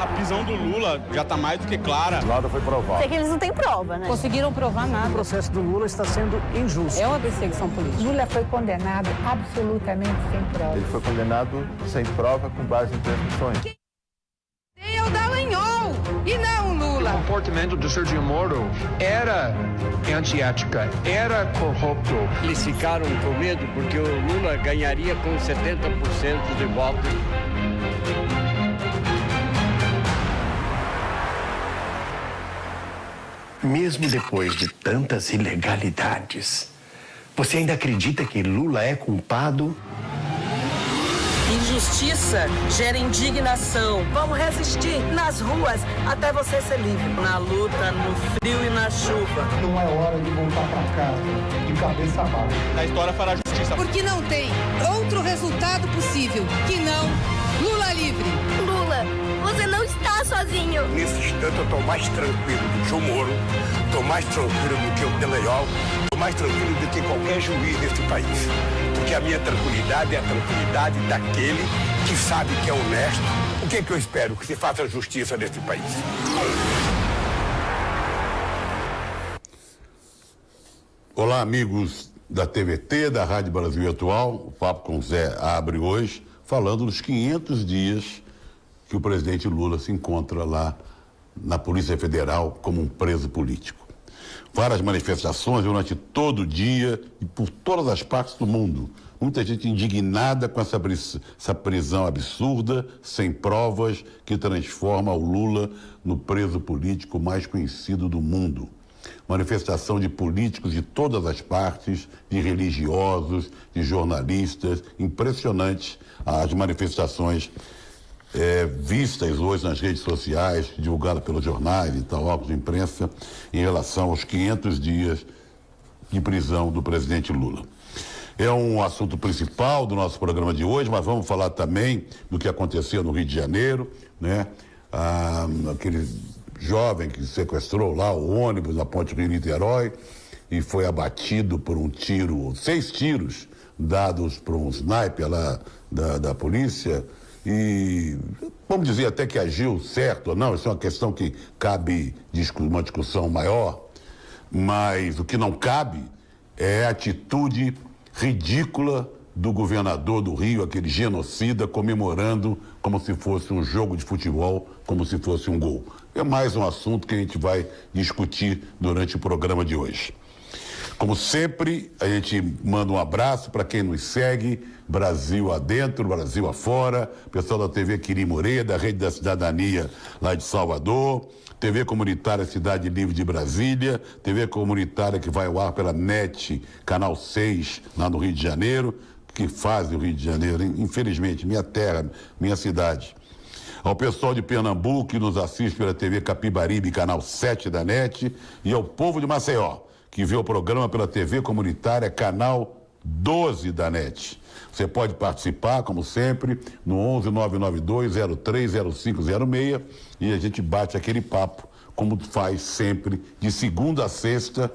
A prisão do Lula já está mais do que clara. Nada foi provado. É que eles não têm prova, né? Conseguiram provar nada. O processo do Lula está sendo injusto. É uma perseguição política. Lula foi condenado absolutamente sem prova. Ele foi condenado sem prova com base em transmissões. É o Dallagnol e não o Lula. O comportamento do Sérgio Moro era antiética, era corrupto. Eles ficaram com medo porque o Lula ganharia com 70% de votos. Mesmo depois de tantas ilegalidades, você ainda acredita que Lula é culpado? Injustiça gera indignação. Vamos resistir nas ruas até você ser livre. Na luta, no frio e na chuva. Não é hora de voltar para casa de cabeça baixa. A história fará justiça. Porque não tem outro resultado possível que não Lula livre. Lula, você não está sozinho. Nesse instante eu estou mais tranquilo do que o Moro, estou mais tranquilo do que o Dallagnol, estou mais tranquilo do que qualquer juiz deste país. Porque a minha tranquilidade é a tranquilidade daquele que sabe que é honesto. O que é que eu espero? Que se faça justiça neste país. Olá, amigos da TVT, da Rádio Brasil Atual. O Papo com Zé abre hoje falando dos 500 dias que o presidente Lula se encontra lá na Polícia Federal como um preso político. Várias manifestações durante todo o dia e por todas as partes do mundo. Muita gente indignada com essa prisão absurda, sem provas, que transforma o Lula no preso político mais conhecido do mundo. Manifestação de políticos de todas as partes, de religiosos, de jornalistas, impressionantes as manifestações vistas hoje nas redes sociais, divulgadas pelos jornais e tal, órgãos de imprensa, em relação aos 500 dias de prisão do presidente Lula. É um assunto principal do nosso programa de hoje, mas vamos falar também do que aconteceu no Rio de Janeiro, né? Aquele jovem que sequestrou lá o ônibus na Ponte Rio-Niterói e foi abatido por um tiro, 6 tiros dados por um sniper lá da polícia. E vamos dizer até que agiu certo ou não, isso é uma questão que cabe uma discussão maior, mas o que não cabe é a atitude ridícula do governador do Rio, aquele genocida, comemorando como se fosse um jogo de futebol, como se fosse um gol. É mais um assunto que a gente vai discutir durante o programa de hoje. Como sempre, a gente manda um abraço para quem nos segue, Brasil adentro, Brasil afora, pessoal da TV Quiri Moreira, Rede da Cidadania lá de Salvador, TV Comunitária Cidade Livre de Brasília, TV Comunitária que vai ao ar pela NET, Canal 6, lá no Rio de Janeiro, que faz o Rio de Janeiro, infelizmente, minha terra, minha cidade. Ao pessoal de Pernambuco que nos assiste pela TV Capibaribe, Canal 7 da NET, e ao povo de Maceió, que vê o programa pela TV Comunitária, Canal 12 da NET. Você pode participar, como sempre, no 11-992-030506 e a gente bate aquele papo, como faz sempre, de segunda a sexta,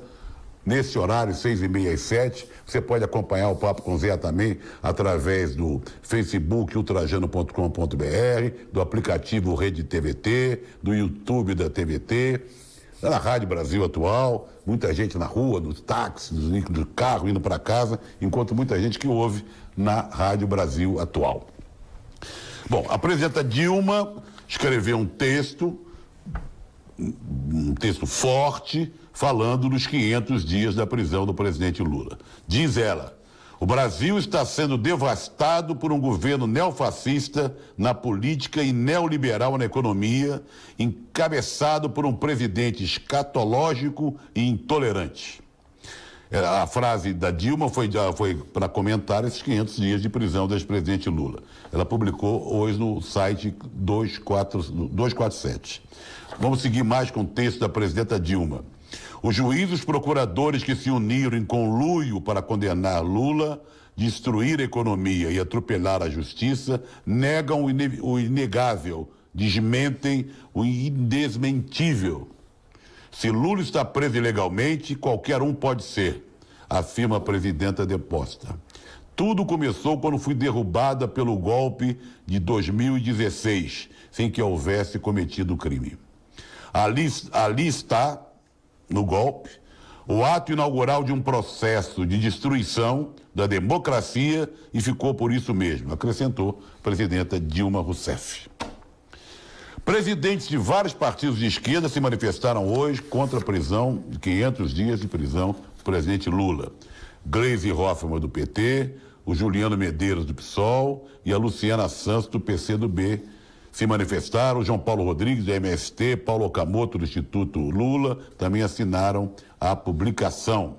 nesse horário, 6h30 às 7. Você pode acompanhar o Papo com Zé também através do Facebook, ultrajano.com.br, do aplicativo Rede TVT, do YouTube da TVT, na Rádio Brasil Atual, muita gente na rua, nos táxis, no carro, indo para casa, enquanto muita gente que ouve na Rádio Brasil Atual. Bom, a presidenta Dilma escreveu um texto forte, falando dos 500 dias da prisão do presidente Lula. Diz ela: o Brasil está sendo devastado por um governo neofascista na política e neoliberal na economia, encabeçado por um presidente escatológico e intolerante. A frase da Dilma foi para comentar esses 500 dias de prisão do ex-presidente Lula. Ela publicou hoje no site 247. Vamos seguir mais com o texto da presidenta Dilma. Os juízes e procuradores que se uniram em conluio para condenar Lula, destruir a economia e atropelar a justiça, negam o inegável, desmentem o indesmentível. Se Lula está preso ilegalmente, qualquer um pode ser, afirma a presidenta deposta. Tudo começou quando fui derrubada pelo golpe de 2016, sem que houvesse cometido o crime. Ali está, no golpe, o ato inaugural de um processo de destruição da democracia e ficou por isso mesmo, acrescentou a presidenta Dilma Rousseff. Presidentes de vários partidos de esquerda se manifestaram hoje contra a prisão de 500 dias de prisão do presidente Lula. Gleisi Hoffmann, do PT, o Juliano Medeiros, do PSOL, e a Luciana Santos, do PCdoB, se manifestaram. O João Paulo Rodrigues, do MST, Paulo Okamoto, do Instituto Lula, também assinaram a publicação.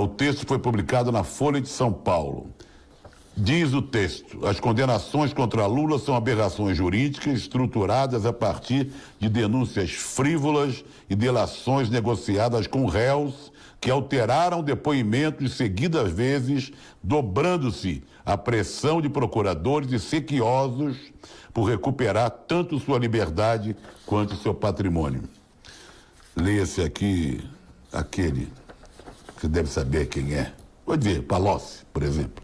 O texto foi publicado na Folha de São Paulo. Diz o texto: as condenações contra Lula são aberrações jurídicas estruturadas a partir de denúncias frívolas e delações negociadas com réus que alteraram depoimentos seguidas vezes, dobrando-se a pressão de procuradores e sequiosos por recuperar tanto sua liberdade quanto seu patrimônio. Leia-se aqui aquele, você deve saber quem é. Vou dizer, Palocci, por exemplo.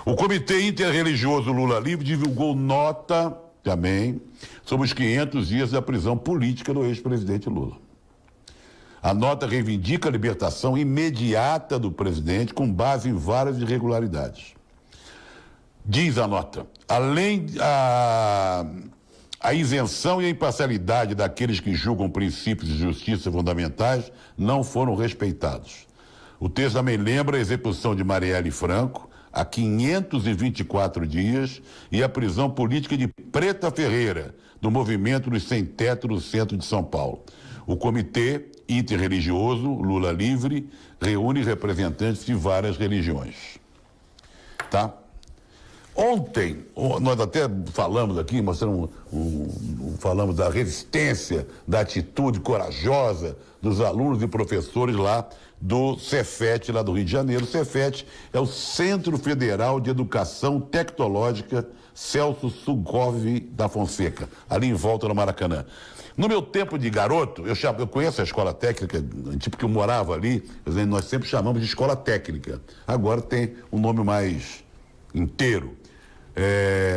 O Comitê Interreligioso Lula Livre divulgou nota também sobre os 500 dias da prisão política do ex-presidente Lula. A nota reivindica a libertação imediata do presidente com base em várias irregularidades. Diz a nota: além a isenção e a imparcialidade daqueles que julgam princípios de justiça fundamentais não foram respeitados. O texto também lembra a execução de Marielle Franco há 524 dias e a prisão política de Preta Ferreira, do movimento dos Sem Teto do centro de São Paulo. O Comitê Interreligioso Lula Livre reúne representantes de várias religiões. Tá? Ontem, nós até falamos aqui, mostramos falamos da resistência, da atitude corajosa dos alunos e professores lá do Cefet, lá do Rio de Janeiro. O Cefet é o Centro Federal de Educação Tecnológica Celso Sugov da Fonseca, ali em volta do Maracanã. No meu tempo de garoto, eu conheço a escola técnica, tipo que eu morava ali, nós sempre chamamos de escola técnica. Agora tem um nome mais inteiro.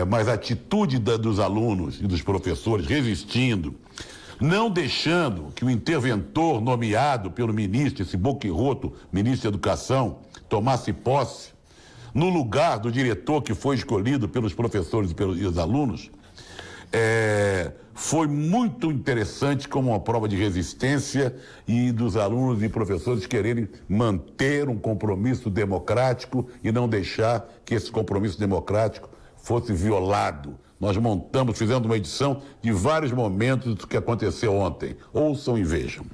Mas a atitude dos alunos e dos professores resistindo, não deixando que o interventor nomeado pelo ministro, esse boquirroto, ministro da Educação, tomasse posse no lugar do diretor que foi escolhido pelos professores e pelos alunos, foi muito interessante como uma prova de resistência e dos alunos e professores quererem manter um compromisso democrático e não deixar que esse compromisso democrático fosse violado. Nós fizemos uma edição de vários momentos do que aconteceu ontem. Ouçam e vejam.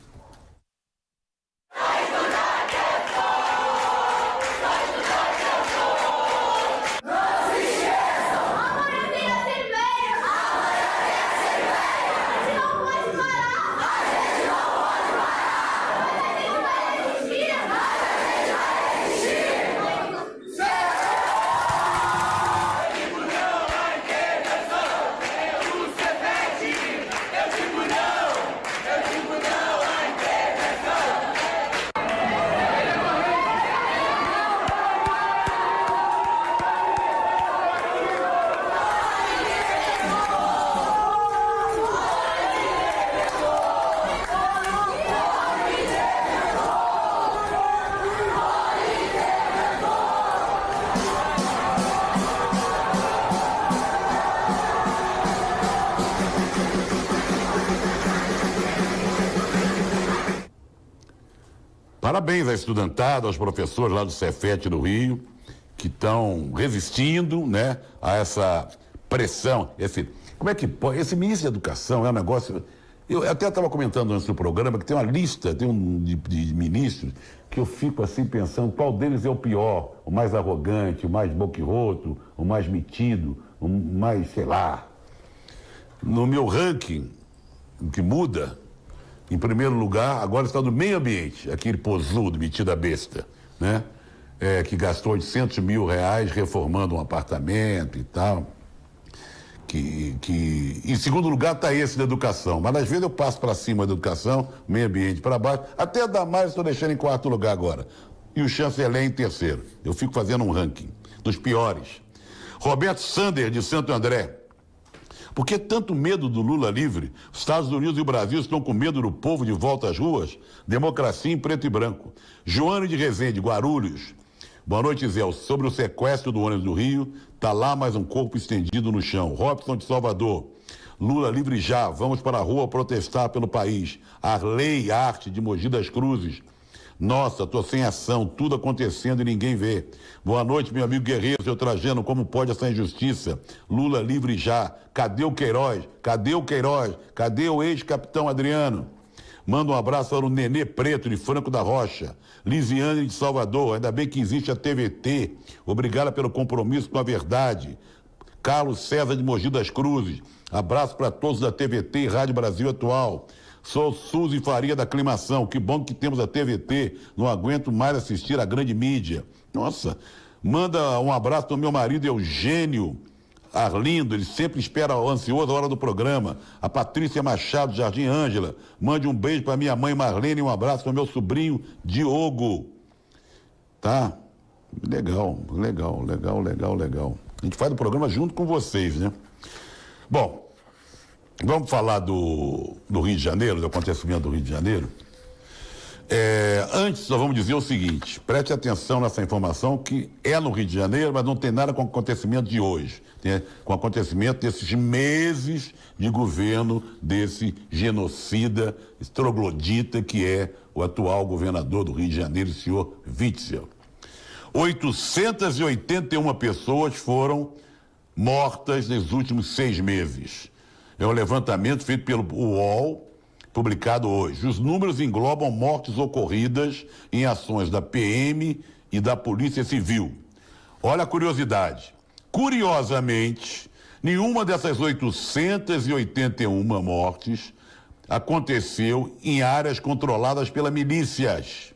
Parabéns à estudantada, aos professores lá do Cefet do Rio, que estão resistindo, né, a essa pressão. Como é que pode? Esse ministro da Educação é um negócio... Eu até estava comentando antes do programa que tem uma lista, de ministros que eu fico assim pensando qual deles é o pior, o mais arrogante, o mais boquirroto, o mais metido, o mais, sei lá. No meu ranking, que muda... Em primeiro lugar, agora está no meio ambiente, aquele posudo, metido a besta, né? Que gastou R$800 mil reformando um apartamento e tal. Em segundo lugar está esse da educação, mas às vezes eu passo para cima da educação, meio ambiente para baixo, até Damares estou deixando em quarto lugar agora. e o chanceler em terceiro. Eu fico fazendo um ranking dos piores. Roberto Sander, de Santo André. Por que tanto medo do Lula livre? Os Estados Unidos e o Brasil estão com medo do povo de volta às ruas? Democracia em preto e branco. Joane de Resende, Guarulhos. Boa noite, Zé. Sobre o sequestro do ônibus do Rio, tá lá mais um corpo estendido no chão. Robson de Salvador. Lula livre já, vamos para a rua protestar pelo país. Arley Arte de Mogi das Cruzes. Nossa, tô sem ação, tudo acontecendo e ninguém vê. Boa noite, meu amigo guerreiro, seu Trajano, como pode essa injustiça? Lula livre já, cadê o Queiroz? Cadê o Queiroz? Cadê o ex-capitão Adriano? Manda um abraço para o Nenê Preto, de Franco da Rocha. Lisiane de Salvador, ainda bem que existe a TVT. Obrigada pelo compromisso com a verdade. Carlos César de Mogi das Cruzes. Abraço para todos da TVT e Rádio Brasil Atual. Sou Suzy Faria da Aclimação. Que bom que temos a TVT. Não aguento mais assistir a grande mídia. Nossa, manda um abraço para o meu marido Eugênio Arlindo. Ele sempre espera ansioso a hora do programa. A Patrícia Machado, Jardim Ângela. Mande um beijo para minha mãe Marlene e um abraço para o meu sobrinho Diogo. Tá? Legal. A gente faz o programa junto com vocês, né? Bom, vamos falar do Rio de Janeiro, do acontecimento do Rio de Janeiro. Antes, só vamos dizer o seguinte, preste atenção nessa informação que é no Rio de Janeiro, mas não tem nada com o acontecimento de hoje, né? Com o acontecimento desses meses de governo desse genocida, esse troglodita que é o atual governador do Rio de Janeiro, o senhor Witzel. 881 pessoas foram mortas nos últimos 6 meses. É um levantamento feito pelo UOL, publicado hoje. Os números englobam mortes ocorridas em ações da PM e da Polícia Civil. Olha a curiosidade. Curiosamente, nenhuma dessas 881 mortes aconteceu em áreas controladas pelas milícias.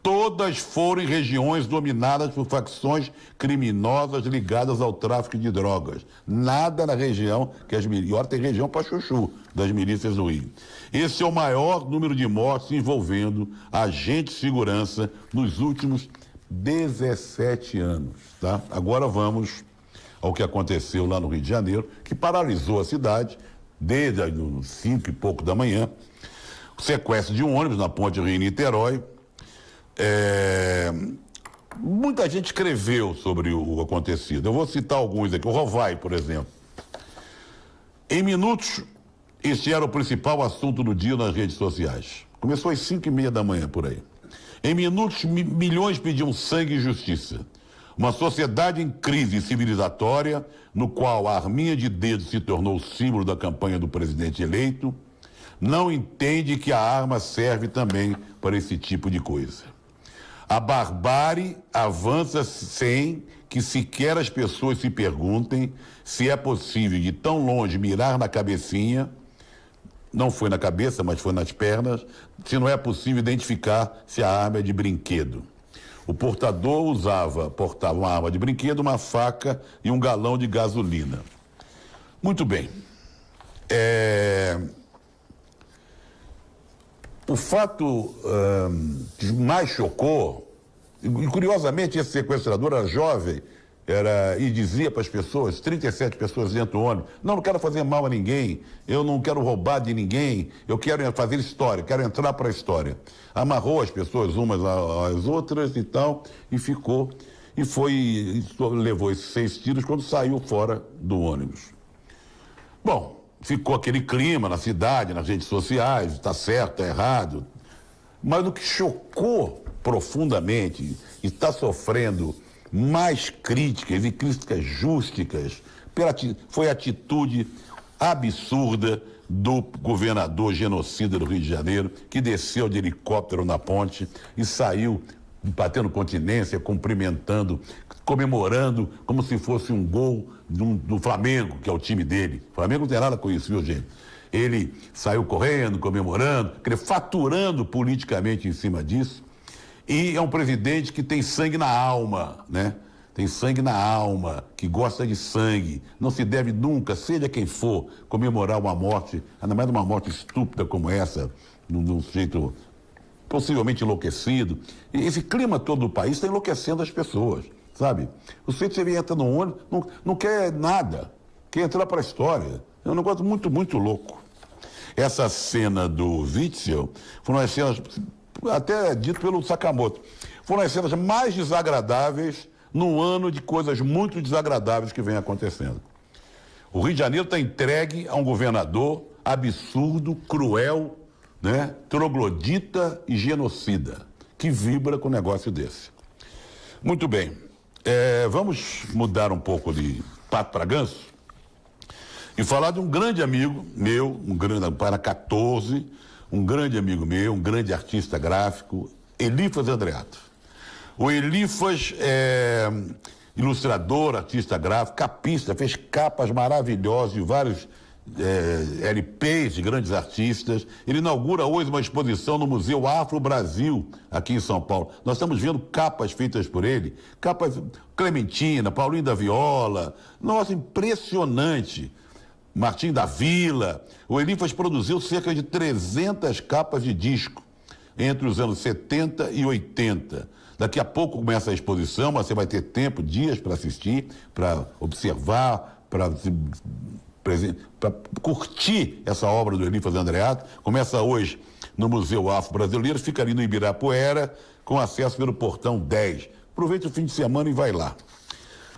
Todas foram em regiões dominadas por facções criminosas ligadas ao tráfico de drogas. Nada na região, que as milícias... Olha, tem região para chuchu das milícias do Rio. Esse é o maior número de mortes envolvendo agentes de segurança nos últimos 17 anos, tá? Agora vamos ao que aconteceu lá no Rio de Janeiro, que paralisou a cidade desde as 5 e pouco da manhã. O sequestro de um ônibus na ponte Rio-Niterói. Muita gente escreveu sobre o acontecido. Eu vou citar alguns aqui. O Rovai, por exemplo. Em minutos, este era o principal assunto do dia nas redes sociais. Começou às 5:30 da manhã, por aí. Em minutos, milhões pediam sangue e justiça. Uma sociedade em crise civilizatória, no qual a arminha de dedo se tornou o símbolo da campanha do presidente eleito, não entende que a arma serve também para esse tipo de coisa. A barbárie avança sem que sequer as pessoas se perguntem se é possível de tão longe mirar na cabecinha, não foi na cabeça, mas foi nas pernas, se não é possível identificar se a arma é de brinquedo. O portador portava uma arma de brinquedo, uma faca e um galão de gasolina. Muito bem. O fato que mais chocou, e curiosamente esse sequestrador era jovem, e dizia para as pessoas, 37 pessoas dentro do ônibus, não quero fazer mal a ninguém, eu não quero roubar de ninguém, eu quero fazer história, quero entrar para a história. Amarrou as pessoas umas às outras e tal, e ficou, levou esses 6 tiros quando saiu fora do ônibus. Bom, ficou aquele clima na cidade, nas redes sociais, está certo, está errado. Mas o que chocou profundamente e está sofrendo mais críticas e críticas justas foi a atitude absurda do governador genocida do Rio de Janeiro, que desceu de helicóptero na ponte e saiu batendo continência, cumprimentando, comemorando como se fosse um gol do Flamengo, que é o time dele. O Flamengo não tem nada com isso, viu, gente? Ele saiu correndo, comemorando, faturando politicamente em cima disso. E é um presidente que tem sangue na alma, né? Tem sangue na alma, que gosta de sangue. Não se deve nunca, seja quem for, comemorar uma morte, ainda mais uma morte estúpida como essa, de um jeito possivelmente enlouquecido. E esse clima todo do país está enlouquecendo as pessoas, sabe? O sujeito entra no ônibus, não quer nada, quer entrar para a história. É um negócio muito, muito louco. Essa cena do Witzel foram as cenas, até dito pelo Sakamoto, foram as cenas mais desagradáveis num ano de coisas muito desagradáveis que vem acontecendo. O Rio de Janeiro está entregue a um governador absurdo, cruel, né, troglodita e genocida, que vibra com um negócio desse. Muito bem, vamos mudar um pouco de pato para ganso e falar de um grande amigo meu, para 14, um grande amigo meu, um grande artista gráfico, Elifas Andreato. O Elifas é ilustrador, artista gráfico, capista, fez capas maravilhosas de vários LPs de grandes artistas. Ele inaugura hoje uma exposição no Museu Afro Brasil, aqui em São Paulo. Nós estamos vendo capas feitas por ele, capas Clementina, Paulinho da Viola, nossa, impressionante. Martim da Vila. O Elifas produziu cerca de 300 capas de disco entre os anos 70 e 80. Daqui a pouco começa a exposição, mas você vai ter tempo, dias para assistir, para observar, para curtir essa obra do Elifas Andreato. Começa hoje no Museu Afro Brasileiro, fica ali no Ibirapuera, com acesso pelo portão 10. Aproveite o fim de semana e vai lá.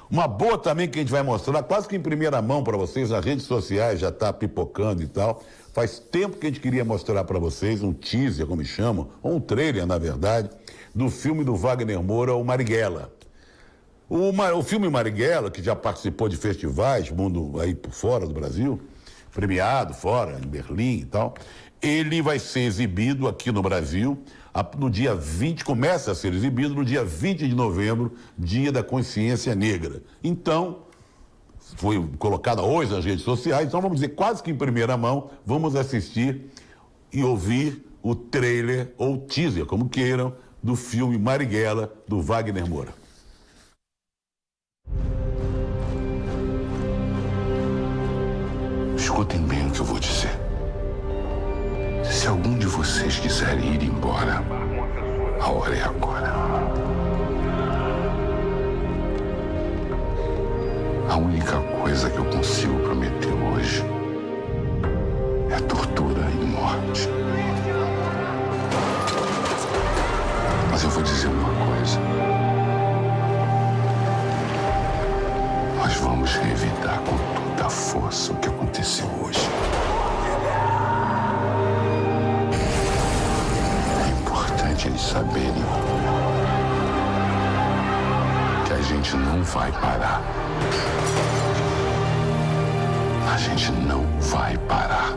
Uma boa também que a gente vai mostrar, quase que em primeira mão para vocês, nas redes sociais já está pipocando e tal. Faz tempo que a gente queria mostrar para vocês um teaser, como chamam, ou um trailer, na verdade, do filme do Wagner Moura, o Marighella. O filme Marighella, que já participou de festivais, mundo aí por fora do Brasil, premiado fora, em Berlim e tal, ele vai ser exibido aqui no Brasil no dia 20, começa a ser exibido no dia 20 de novembro, Dia da Consciência Negra. Então, foi colocada hoje nas redes sociais, então vamos dizer, quase que em primeira mão, vamos assistir e ouvir o trailer ou teaser, como queiram, do filme Marighella, do Wagner Moura. Escutem bem o que eu vou dizer. Se algum de vocês quiser ir embora, a hora é agora. A única coisa que eu consigo prometer hoje é tortura e morte. Mas eu vou dizer uma coisa. Nós vamos revidar com toda a força o que aconteceu hoje. Eles saberem que a gente não vai parar. A gente não vai parar.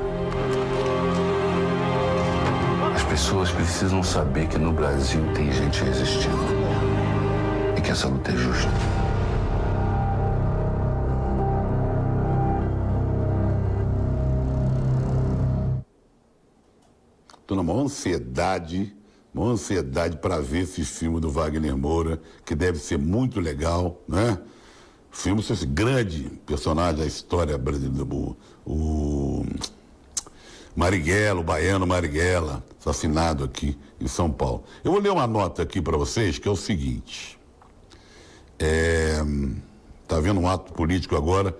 As pessoas precisam saber que no Brasil tem gente resistindo e que essa luta é justa. Estou numa ansiedade para ver esse filme do Wagner Moura, que deve ser muito legal, né? O filme é esse grande personagem da história brasileira, o Marighella, o baiano Marighella, assassinado aqui em São Paulo. Eu vou ler uma nota aqui para vocês, que é o seguinte. Está havendo um ato político agora,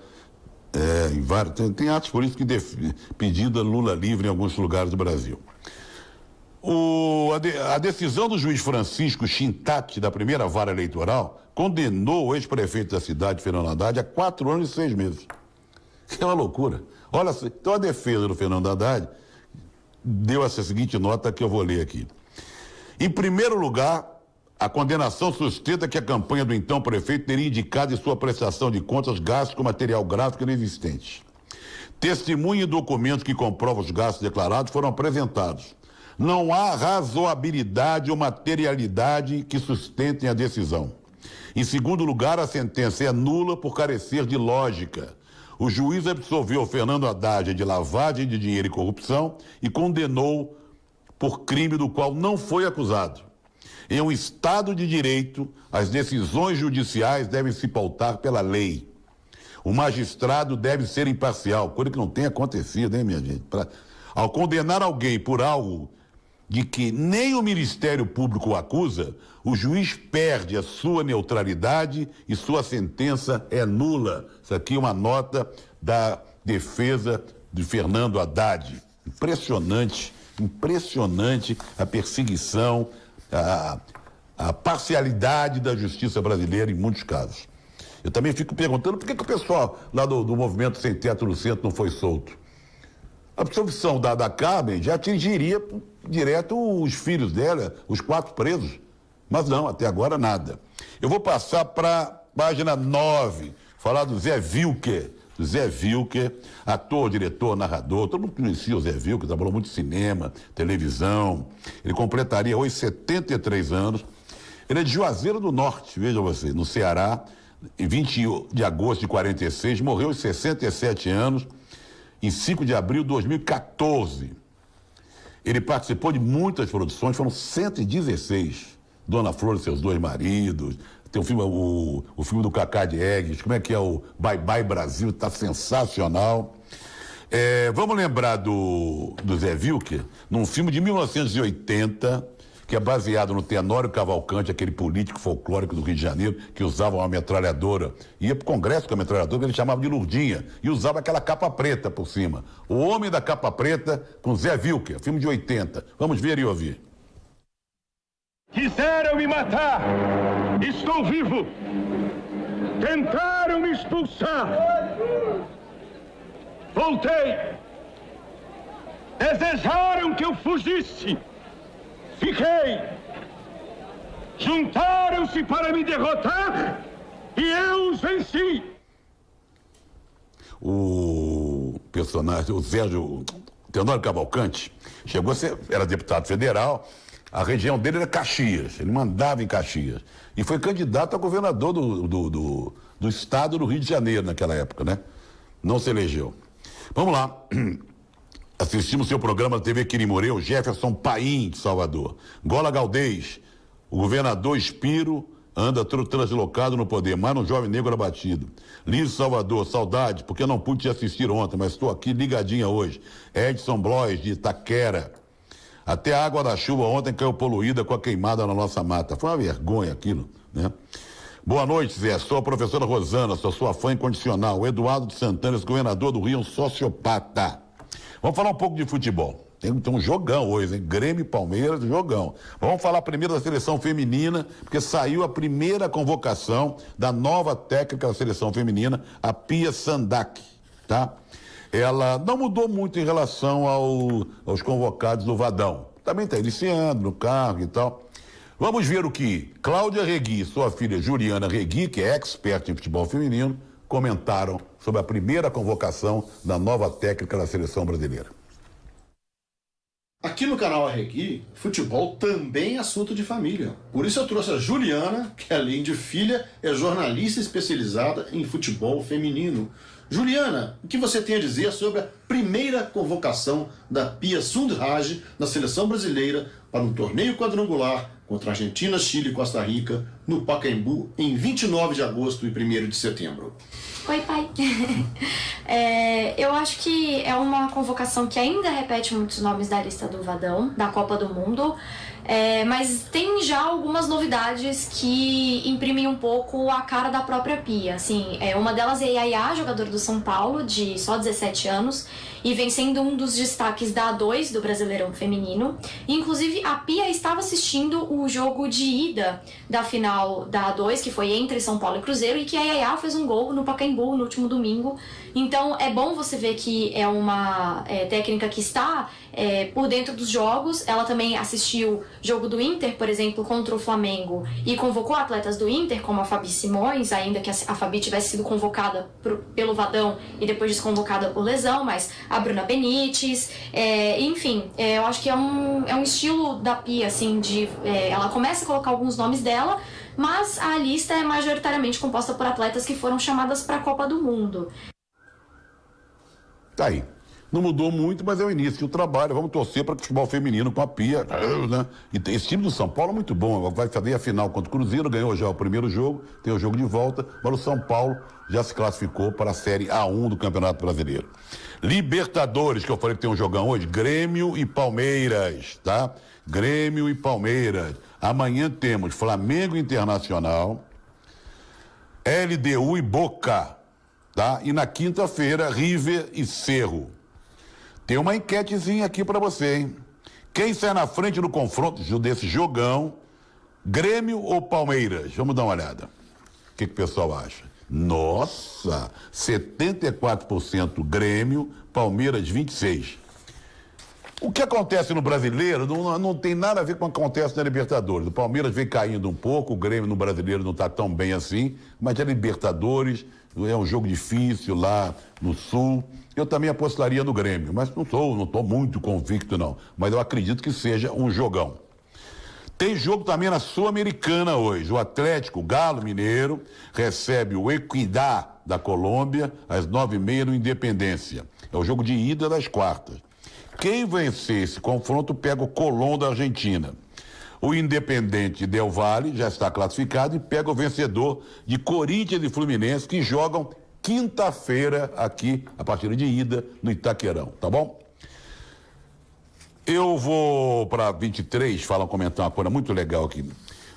tem atos políticos que pedindo Lula livre em alguns lugares do Brasil. A decisão do juiz Francisco Chintati, da primeira vara eleitoral, condenou o ex-prefeito da cidade, Fernando Haddad, a 4 anos e 6 meses. É uma loucura. Olha, então a defesa do Fernando Haddad deu essa seguinte nota que eu vou ler aqui. Em primeiro lugar, a condenação sustenta que a campanha do então prefeito teria indicado em sua prestação de contas gastos com material gráfico inexistente. Testemunho e documentos que comprovam os gastos declarados foram apresentados. Não há razoabilidade ou materialidade que sustentem a decisão. Em segundo lugar, a sentença é nula por carecer de lógica. O juiz absolveu Fernando Haddad de lavagem de dinheiro e corrupção e condenou por crime do qual não foi acusado. Em um Estado de direito, as decisões judiciais devem se pautar pela lei. O magistrado deve ser imparcial, coisa que não tem acontecido, hein, minha gente? Ao condenar alguém por algo de que nem o Ministério Público o acusa, o juiz perde a sua neutralidade e sua sentença é nula. Isso aqui é uma nota da defesa de Fernando Haddad. Impressionante, impressionante a perseguição, a parcialidade da justiça brasileira em muitos casos. Eu também fico perguntando por que o pessoal lá do Movimento Sem Teto no Centro não foi solto. A absolvição da Carmen já atingiria direto os filhos dela, os 4 presos. Mas não, até agora nada. Eu vou passar para página 9, falar do Zé Wilker. Zé Wilker, ator, diretor, narrador, todo mundo conhecia o Zé Wilker, trabalhou muito em cinema, televisão. Ele completaria hoje 73 anos. Ele é de Juazeiro do Norte, veja você, no Ceará, em 20 de agosto de 46, morreu aos 67 anos, em 5 de abril de 2014. Ele participou de muitas produções, foram 116. Dona Flor e seus 2 maridos, tem um filme, o filme do Cacá Diegues, como é que é o Bye Bye Brasil, está sensacional. Vamos lembrar do Zé Wilker, num filme de 1980, que é baseado no Tenório Cavalcante, aquele político folclórico do Rio de Janeiro, que usava uma metralhadora, ia pro Congresso com a metralhadora, que ele chamava de Lurdinha, e usava aquela capa preta por cima. O Homem da Capa Preta com Zé Wilker, filme de 80. Vamos ver e ouvir. Quiseram me matar, estou vivo. Tentaram me expulsar, voltei. Desejaram que eu fugisse, fiquei. Juntaram-se para me derrotar e eu os venci. O personagem, o Sérgio Tenório Cavalcante, chegou a ser, era deputado federal. A região dele era Caxias, ele mandava em Caxias. E foi candidato a governador do estado do Rio de Janeiro naquela época, né? Não se elegeu. Vamos lá. Assistimos seu programa na TV Quirimureu, Jefferson Paim, de Salvador. Gola Galdês, o governador Espiro anda translocado no poder, mais um jovem negro abatido. Liz Salvador, saudade, porque não pude te assistir ontem, mas estou aqui ligadinha hoje. Edson Blois, de Itaquera. Até a água da chuva ontem caiu poluída com a queimada na nossa mata. Foi uma vergonha aquilo, né? Boa noite, Zé. Sou a professora Rosana, sou sua fã incondicional. O Eduardo de Santana, esse governador do Rio, é um sociopata. Vamos falar um pouco de futebol. Tem um jogão hoje, hein? Grêmio e Palmeiras, jogão. Vamos falar primeiro da seleção feminina, porque saiu a primeira convocação da nova técnica da seleção feminina, a Pia Sandak, tá? Ela não mudou muito em relação aos convocados do Vadão. Também está iniciando no cargo e tal. Vamos ver o que Cláudia Regui e sua filha Juliana Regui, que é expert em futebol feminino, comentaram sobre a primeira convocação da nova técnica da seleção brasileira. Aqui no canal Arregui, futebol também é assunto de família. Por isso eu trouxe a Juliana, que além de filha, é jornalista especializada em futebol feminino. Juliana, o que você tem a dizer sobre a primeira convocação da Pia Sundrage na seleção brasileira para um torneio quadrangular contra Argentina, Chile e Costa Rica, no Pacaembu, em 29 de agosto e 1º de setembro? Oi, pai. Eu acho que é uma convocação que ainda repete muitos nomes da lista do Vadão, da Copa do Mundo, mas tem já algumas novidades que imprimem um pouco a cara da própria Pia. Assim, uma delas é a Yaya, jogadora do São Paulo, de só 17 anos, e vem sendo um dos destaques da A2 do Brasileirão Feminino. Inclusive, a Pia estava assistindo o jogo de ida da final da A2, que foi entre São Paulo e Cruzeiro, e que a Yaya fez um gol no Pacaembu no último domingo. Então, é bom você ver que é uma técnica que está por dentro dos jogos. Ela também assistiu jogo do Inter, por exemplo, contra o Flamengo, e convocou atletas do Inter, como a Fabi Simões, ainda que a Fabi tivesse sido convocada pelo Vadão e depois desconvocada por lesão, mas a Bruna Benítez, enfim, eu acho que é um estilo da Pia, assim, ela começa a colocar alguns nomes dela, mas a lista é majoritariamente composta por atletas que foram chamadas para a Copa do Mundo. Tá aí. Não mudou muito, mas é o início do trabalho. Vamos torcer para que o futebol feminino com a Pia, né? E esse time do São Paulo é muito bom. Vai fazer a final contra o Cruzeiro, ganhou já o primeiro jogo, tem o jogo de volta, mas o São Paulo já se classificou para a Série A1 do Campeonato Brasileiro. Libertadores, que eu falei que tem um jogão hoje, Grêmio e Palmeiras, tá? Grêmio e Palmeiras. Amanhã temos Flamengo Internacional, LDU e Boca, tá? E na quinta-feira, River e Cerro. Tem uma enquetezinha aqui para você, hein? Quem sai na frente no confronto desse jogão, Grêmio ou Palmeiras? Vamos dar uma olhada. O que o pessoal acha? Nossa, 74% Grêmio, Palmeiras 26%. O que acontece no Brasileiro não tem nada a ver com o que acontece na Libertadores. O Palmeiras vem caindo um pouco, o Grêmio no Brasileiro não está tão bem assim, mas a Libertadores é um jogo difícil lá no Sul. Eu também apostaria no Grêmio, mas não estou muito convicto não. Mas eu acredito que seja um jogão. Tem jogo também na Sul-Americana hoje. O Atlético, Galo Mineiro, recebe o Equidad da Colômbia às 9h30 no Independência. É o jogo de ida das quartas. Quem vencer esse confronto pega o Colón da Argentina. O Independente Del Valle já está classificado e pega o vencedor de Corinthians e Fluminense, que jogam quinta-feira aqui, a partida de ida, no Itaquerão, tá bom? Eu vou para 23, comentar uma coisa muito legal aqui.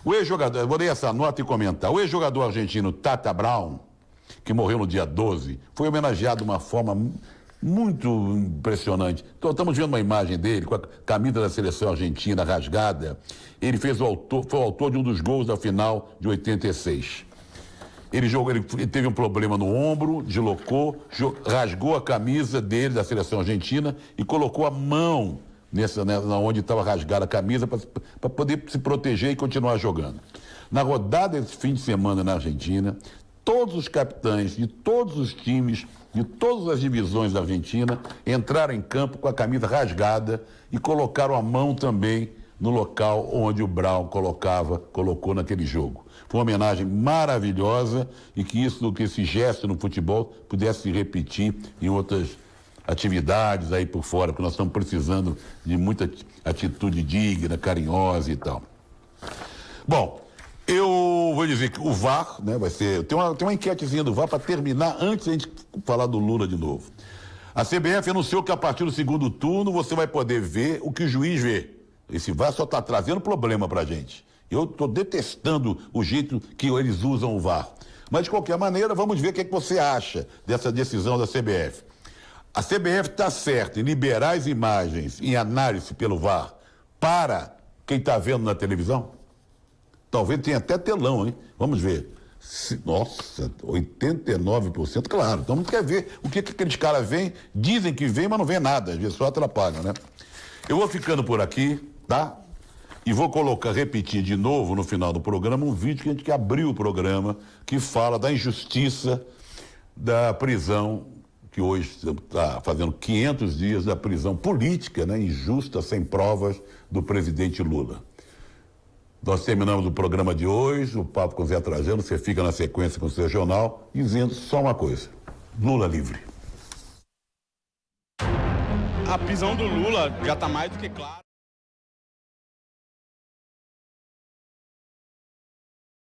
O ex-jogador, eu vou ler essa nota e comentar. O ex-jogador argentino Tata Brown, que morreu no dia 12, foi homenageado de uma forma muito impressionante. Então, estamos vendo uma imagem dele com a camisa da seleção argentina rasgada. Ele foi o autor de um dos gols da final de 86. Ele teve um problema no ombro, deslocou, rasgou a camisa dele da seleção argentina e colocou a mão onde estava rasgada a camisa para poder se proteger e continuar jogando. Na rodada desse fim de semana na Argentina, todos os capitães de todos os times, de todas as divisões da Argentina, entraram em campo com a camisa rasgada e colocaram a mão também no local onde o Brown colocou naquele jogo. Foi uma homenagem maravilhosa e que esse gesto no futebol pudesse se repetir em outras atividades aí por fora, porque nós estamos precisando de muita atitude digna, carinhosa e tal. Bom, eu vou dizer que o VAR, né, vai ser... Tem uma enquetezinha do VAR para terminar antes de a gente falar do Lula de novo. A CBF anunciou que a partir do segundo turno você vai poder ver o que o juiz vê. Esse VAR só está trazendo problema para a gente. Eu estou detestando o jeito que eles usam o VAR. Mas, de qualquer maneira, vamos ver o que é que você acha dessa decisão da CBF. A CBF está certa em liberar as imagens em análise pelo VAR para quem está vendo na televisão? Talvez tenha até telão, hein? Vamos ver. Nossa, 89%, claro. Então não quer ver o que aqueles caras veem, dizem que vem, mas não vê nada, às vezes só atrapalham, né? Eu vou ficando por aqui, tá? E vou repetir de novo no final do programa um vídeo que a gente abriu o programa, que fala da injustiça da prisão, que hoje está fazendo 500 dias da prisão política, né, injusta, sem provas, do presidente Lula. Nós terminamos o programa de hoje, o Papo com Zé Trajano, você fica na sequência com o seu jornal, dizendo só uma coisa: Lula livre. A prisão do Lula já está mais do que clara.